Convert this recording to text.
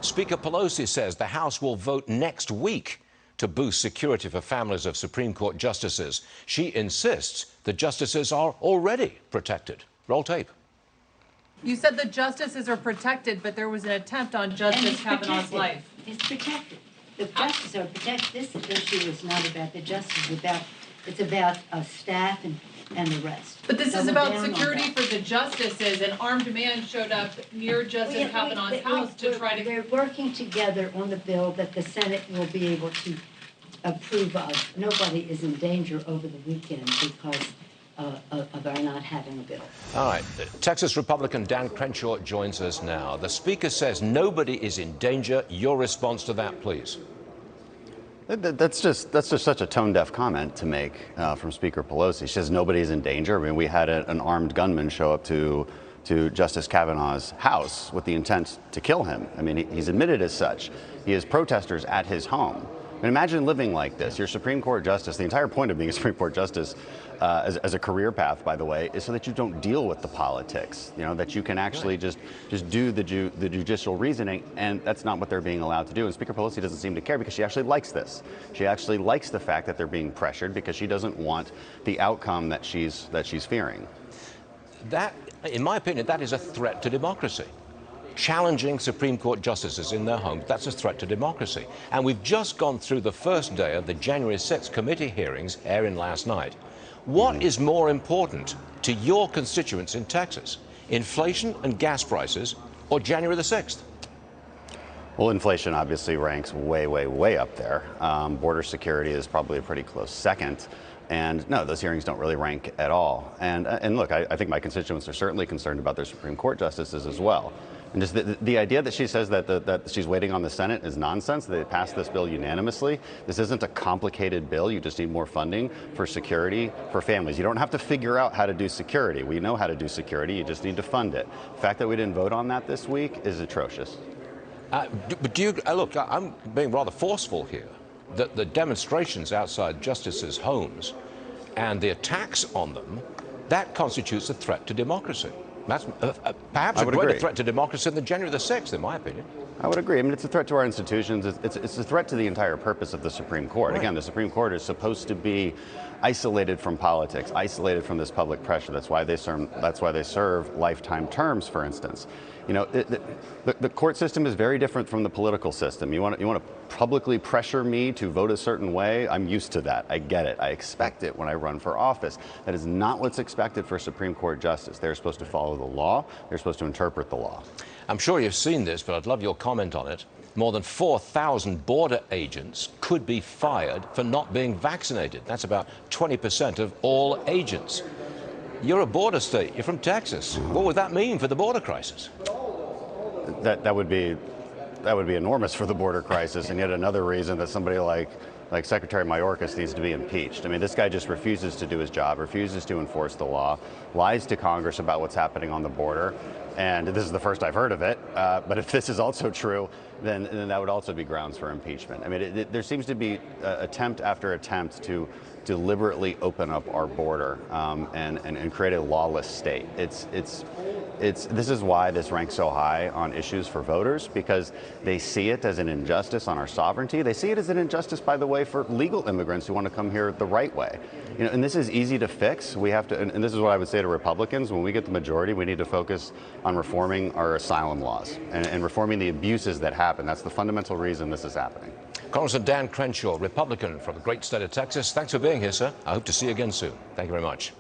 Speaker Pelosi says the House will vote next week to boost security for families of Supreme Court justices. She insists the justices are already protected. Roll tape. You said the justices are protected, but there was an attempt on Justice Kavanaugh's life. It's protected. The justices are protected. This issue is not about the justice. It's about staff and the rest. But this is about security for the justices. An armed man showed up near Justice Kavanaugh's house to try to... They're working together on the bill that the Senate will be able to approve of. Nobody is in danger over the weekend because of our not having a bill. All right. Texas Republican Dan Crenshaw joins us now. The Speaker says nobody is in danger. Your response to that, please. That's just such a tone-deaf comment to make from Speaker Pelosi. She says nobody's in danger. I mean, we had an armed gunman show up to Justice Kavanaugh's house with the intent to kill him. I mean, he's admitted as such. He has protesters at his home. I mean, imagine living like this. You're Supreme Court justice. The entire point of being a Supreme Court justice as a career path, by the way, is so that you don't deal with the politics, you know, that you can actually just do the judicial reasoning, and that's not what they're being allowed to do. And Speaker Pelosi doesn't seem to care because she actually likes this. She actually likes the fact that they're being pressured because she doesn't want the outcome that she's fearing. That, in my opinion, that is a threat to democracy. Challenging Supreme Court justices in their homes, that's a threat to democracy. And we've just gone through the first day of the January 6th committee hearings airing last night. What is more important to your constituents in Texas, inflation and gas prices, or January the 6th? Well, inflation obviously ranks way, way, way up there. Border security is probably a pretty close second. And no, those hearings don't really rank at all. And look, I think my constituents are certainly concerned about their Supreme Court justices as well. And just the idea that she says that she's waiting on the Senate is nonsense. They passed this bill unanimously. This isn't a complicated bill. You just need more funding for security for families. You don't have to figure out how to do security. We know how to do security. You just need to fund it. The fact that we didn't vote on that this week is atrocious. But do you, look, I'm being rather forceful here. The demonstrations outside justices' homes and the attacks on them, that constitutes a threat to democracy. That's perhaps a greater threat to democracy than January the 6th, in my opinion. I would agree. I mean, it's a threat to our institutions. It's a threat to the entire purpose of the Supreme Court. Right. Again, the Supreme Court is supposed to be isolated from politics, isolated from this public pressure. That's why they serve lifetime terms, for instance. You know, the court system is very different from the political system. You want to publicly pressure me to vote a certain way? I'm used to that. I get it. I expect it when I run for office. That is not what's expected for Supreme Court justice. They're supposed to follow the law. They're supposed to interpret the law. I'm sure you've seen this, but I'd love your comment on it. More than 4,000 border agents could be fired for not being vaccinated. That's about 20% of all agents. You're a border state. You're from Texas. What would that mean for the border crisis? That would be enormous for the border crisis, and yet another reason that somebody like Secretary Mayorkas needs to be impeached. I mean, this guy just refuses to do his job, refuses to enforce the law, lies to Congress about what's happening on the border, and this is the first I've heard of it. But if this is also true, then that would also be grounds for impeachment. I mean, there seems to be attempt after attempt to deliberately open up our border and create a lawless state. This is why this ranks so high on issues for voters, because they see it as an injustice on our sovereignty. They see it as an injustice, by the way, for legal immigrants who want to come here the right way. You know, and this is easy to fix. We have to, and this is what I would say to Republicans: when we get the majority, we need to focus on reforming our asylum laws and reforming the abuses that happen. That's the fundamental reason this is happening. Congressman Dan Crenshaw, Republican from the great state of Texas. Thanks for being here, sir. I hope to see you again soon. Thank you very much.